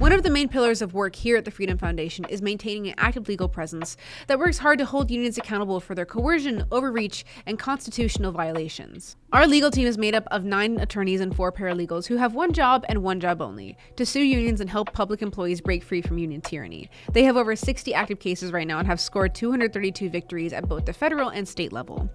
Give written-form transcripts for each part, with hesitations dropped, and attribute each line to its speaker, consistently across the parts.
Speaker 1: One of the main pillars of work here at the Freedom Foundation is maintaining an active legal presence that works hard to hold unions accountable for their coercion, overreach, and constitutional violations. Our legal team is made up of 9 attorneys and 4 paralegals who have one job and one job only: to sue unions and help public employees break free from union tyranny. They have over 60 active cases right now and have scored 232 victories at both the federal and state level.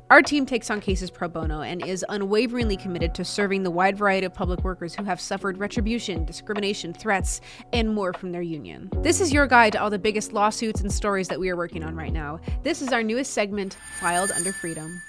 Speaker 1: Our team takes on cases pro bono and is unwaveringly committed to serving the wide variety of public workers who have suffered retribution, discrimination, threats, and more from their union. This is your guide to all the biggest lawsuits and stories that we are working on right now. This is our newest segment, Filed Under Freedom.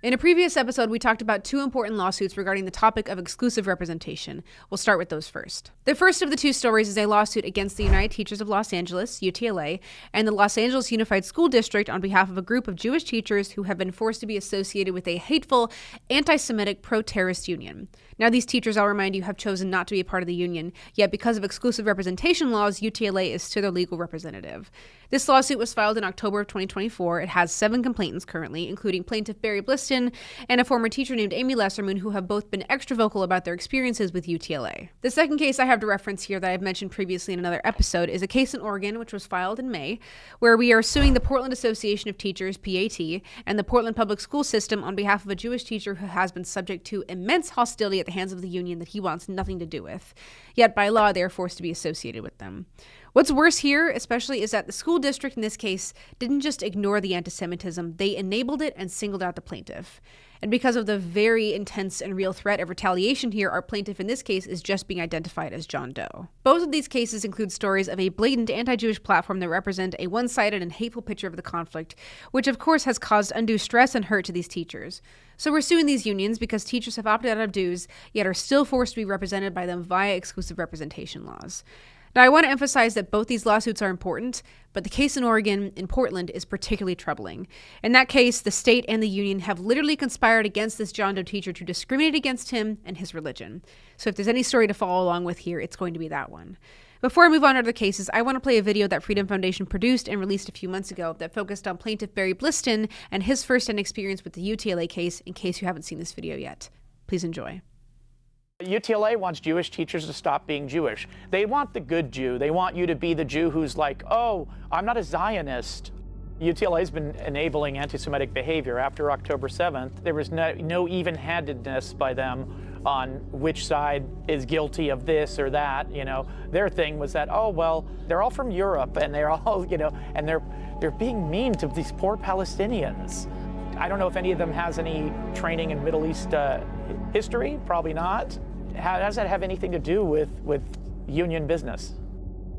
Speaker 1: In a previous episode, we talked about 2 important lawsuits regarding the topic of exclusive representation. We'll start with those first. The first of the 2 stories is a lawsuit against the United Teachers of Los Angeles, UTLA, and the Los Angeles Unified School District on behalf of a group of Jewish teachers who have been forced to be associated with a hateful, anti-Semitic, pro-terrorist union. Now, these teachers, I'll remind you, have chosen not to be a part of the union, yet because of exclusive representation laws, UTLA is still their legal representative. This lawsuit was filed in October of 2024. It has 7 complainants currently, including plaintiff Barry Bliston and a former teacher named Amy Lesserman, who have both been extra vocal about their experiences with UTLA. The second case I have to reference here that I've mentioned previously in another episode is a case in Oregon, which was filed in May, where we are suing the Portland Association of Teachers, PAT, and the Portland Public School System on behalf of a Jewish teacher who has been subject to immense hostility at the hands of the union that he wants nothing to do with. Yet by law, they are forced to be associated with them. What's worse here, especially, is that the school district in this case didn't just ignore the anti-Semitism, they enabled it and singled out the plaintiff. And because of the very intense and real threat of retaliation here, our plaintiff in this case is just being identified as John Doe. Both of these cases include stories of a blatant anti-Jewish platform that represent a one-sided and hateful picture of the conflict, which of course has caused undue stress and hurt to these teachers. So we're suing these unions because teachers have opted out of dues, yet are still forced to be represented by them via exclusive representation laws. Now, I want to emphasize that both these lawsuits are important, but the case in Oregon, in Portland, is particularly troubling. In that case, the state and the union have literally conspired against this John Doe teacher to discriminate against him and his religion. So if there's any story to follow along with here, it's going to be that one. Before I move on to other cases, I want to play a video that Freedom Foundation produced and released a few months ago that focused on plaintiff Barry Bliston and his first-hand experience with the UTLA case, in case you haven't seen this video yet. Please enjoy.
Speaker 2: UTLA wants Jewish teachers to stop being Jewish. They want the good Jew. They want you to be the Jew who's like, oh, I'm not a Zionist. UTLA's been enabling anti-Semitic behavior after October 7th. There was no even-handedness by them on which side is guilty of this or that. You know, their thing was that, oh, well, they're all from Europe and they're all, you know, and they're being mean to these poor Palestinians. I don't know if any of them has any training in Middle East history, probably not. How does that have anything to do with union business?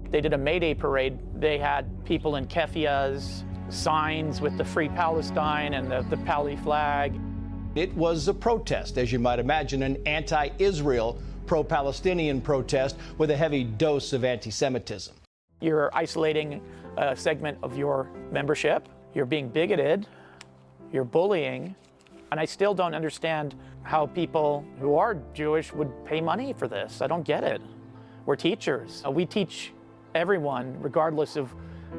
Speaker 2: They did a May Day parade. They had people in keffiyehs, signs with the Free Palestine and the Pali flag.
Speaker 3: It was a protest, as you might imagine, an anti-Israel, pro-Palestinian protest with a heavy dose of anti-Semitism.
Speaker 2: You're isolating a segment of your membership. You're being bigoted. You're bullying. And I still don't understand how people who are Jewish would pay money for this. I don't get it. We're teachers. We teach everyone, regardless of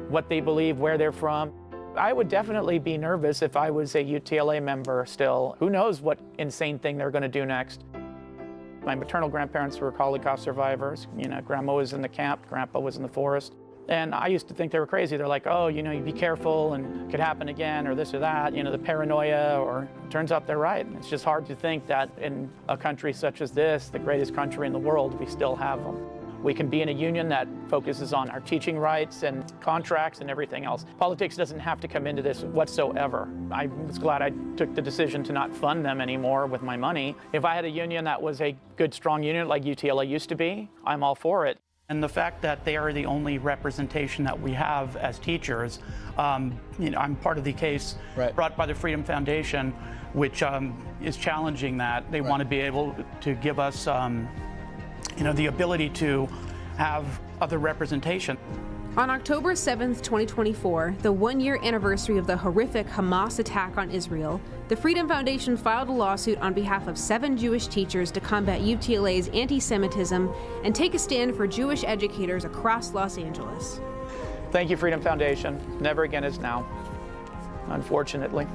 Speaker 2: what they believe, where they're from. I would definitely be nervous if I was a UTLA member still. Who knows what insane thing they're going to do next. My maternal grandparents were Holocaust survivors. You know, grandma was in the camp, grandpa was in the forest. And I used to think they were crazy. They're like, oh, you know, you be careful and it could happen again or this or that, you know, the paranoia, or it turns out they're right. It's just hard to think that in a country such as this, the greatest country in the world, we still have them. We can be in a union that focuses on our teaching rights and contracts and everything else. Politics doesn't have to come into this whatsoever. I was glad I took the decision to not fund them anymore with my money. If I had a union that was a good, strong union like UTLA used to be, I'm all for it.
Speaker 4: And the fact that they are the only representation that we have as teachers, you know, I'm part of the case brought by the Freedom Foundation, which is challenging that. They want to be able to give us, you know, the ability to have other representation.
Speaker 1: On October 7th, 2024, the one-year anniversary of the horrific Hamas attack on Israel, the Freedom Foundation filed a lawsuit on behalf of 7 Jewish teachers to combat UTLA's anti-Semitism and take a stand for Jewish educators across Los Angeles.
Speaker 2: Thank you, Freedom Foundation. Never again is now, unfortunately.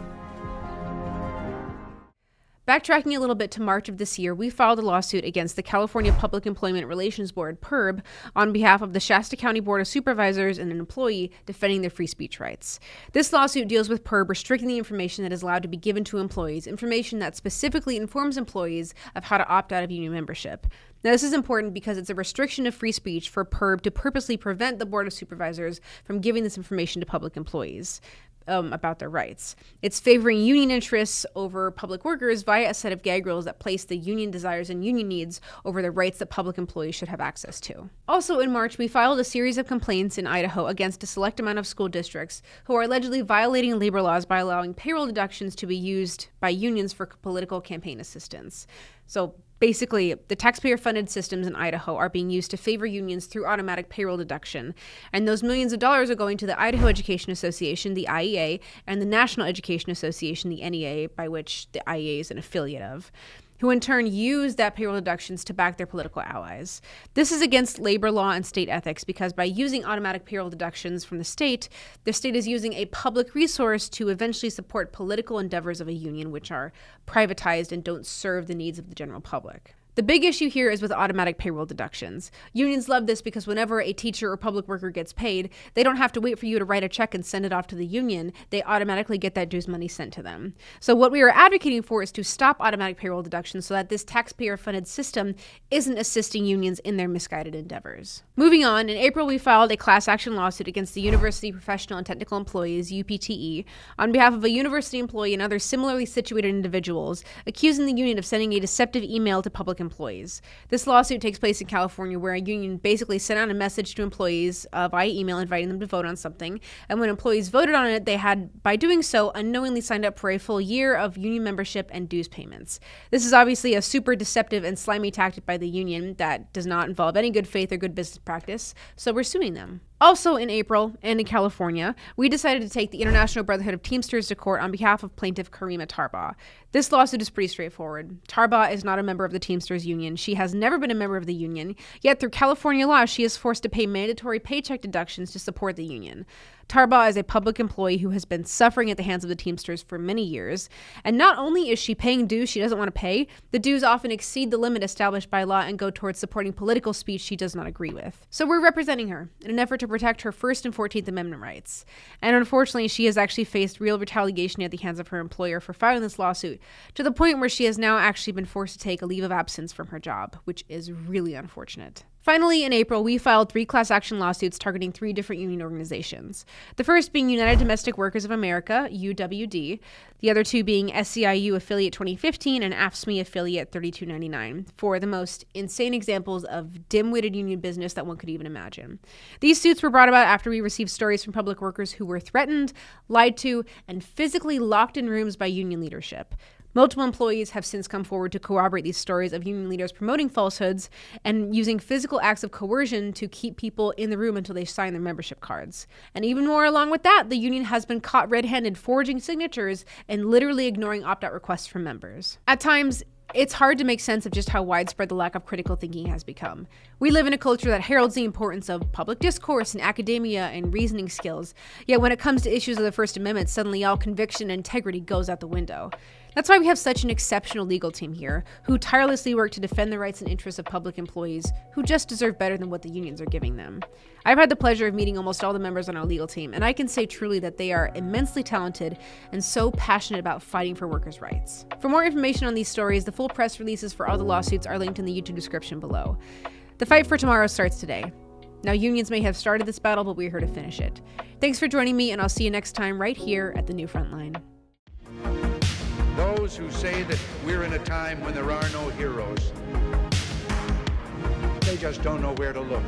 Speaker 1: Backtracking a little bit to March of this year, we filed a lawsuit against the California Public Employment Relations Board, PERB, on behalf of the Shasta County Board of Supervisors and an employee defending their free speech rights. This lawsuit deals with PERB restricting the information that is allowed to be given to employees, information that specifically informs employees of how to opt out of union membership. Now, this is important because it's a restriction of free speech for PERB to purposely prevent the Board of Supervisors from giving this information to public employees about their rights. It's favoring union interests over public workers via a set of gag rules that place the union desires and union needs over the rights that public employees should have access to. Also in March, we filed a series of complaints in Idaho against a select amount of school districts who are allegedly violating labor laws by allowing payroll deductions to be used by unions for political campaign assistance. So basically, the taxpayer-funded systems in Idaho are being used to favor unions through automatic payroll deduction, and those millions of dollars are going to the Idaho Education Association, the IEA, and the National Education Association, the NEA, by which the IEA is an affiliate of, who in turn use that payroll deductions to back their political allies. This is against labor law and state ethics because by using automatic payroll deductions from the state is using a public resource to eventually support political endeavors of a union, which are privatized and don't serve the needs of the general public. The big issue here is with automatic payroll deductions. Unions love this because whenever a teacher or public worker gets paid, they don't have to wait for you to write a check and send it off to the union. They automatically get that dues money sent to them. So what we are advocating for is to stop automatic payroll deductions so that this taxpayer-funded system isn't assisting unions in their misguided endeavors. Moving on, in April we filed a class action lawsuit against the University Professional and Technical Employees, UPTE, on behalf of a university employee and other similarly situated individuals, accusing the union of sending a deceptive email to public employees. This lawsuit takes place in California, where a union basically sent out a message to employees via email inviting them to vote on something, and when employees voted on it, they had, by doing so, unknowingly signed up for a full year of union membership and dues payments. This is obviously a super deceptive and slimy tactic by the union that does not involve any good faith or good business practice, so we're suing them. Also in April, and in California, we decided to take the International Brotherhood of Teamsters to court on behalf of plaintiff Karima Tarbaugh. This lawsuit is pretty straightforward. Tarbaugh is not a member of the Teamsters Union. She has never been a member of the union, yet through California law, she is forced to pay mandatory paycheck deductions to support the union. Tarbaugh is a public employee who has been suffering at the hands of the Teamsters for many years, and not only is she paying dues she doesn't want to pay, the dues often exceed the limit established by law and go towards supporting political speech she does not agree with. So we're representing her in an effort to protect her First and 14th Amendment rights. And unfortunately, she has actually faced real retaliation at the hands of her employer for filing this lawsuit, to the point where she has now actually been forced to take a leave of absence from her job, which is really unfortunate. Finally, in April, we filed 3 class action lawsuits targeting 3 different union organizations. The first being United Domestic Workers of America, UWD, the other 2 being SEIU Affiliate 2015 and AFSCME Affiliate 3299, for the most insane examples of dim-witted union business that one could even imagine. These suits were brought about after we received stories from public workers who were threatened, lied to, and physically locked in rooms by union leadership. Multiple employees have since come forward to corroborate these stories of union leaders promoting falsehoods and using physical acts of coercion to keep people in the room until they sign their membership cards. And even more along with that, the union has been caught red-handed forging signatures and literally ignoring opt-out requests from members. At times, it's hard to make sense of just how widespread the lack of critical thinking has become. We live in a culture that heralds the importance of public discourse and academia and reasoning skills, yet when it comes to issues of the First Amendment, suddenly all conviction and integrity goes out the window. That's why we have such an exceptional legal team here, who tirelessly work to defend the rights and interests of public employees who just deserve better than what the unions are giving them. I've had the pleasure of meeting almost all the members on our legal team, and I can say truly that they are immensely talented and so passionate about fighting for workers' rights. For more information on these stories, the full press releases for all the lawsuits are linked in the YouTube description below. The fight for tomorrow starts today. Now, unions may have started this battle, but we're here to finish it. Thanks for joining me, and I'll see you next time right here at the new Frontline.
Speaker 5: Those who say that we're in a time when there are no heroes, they just don't know where to look.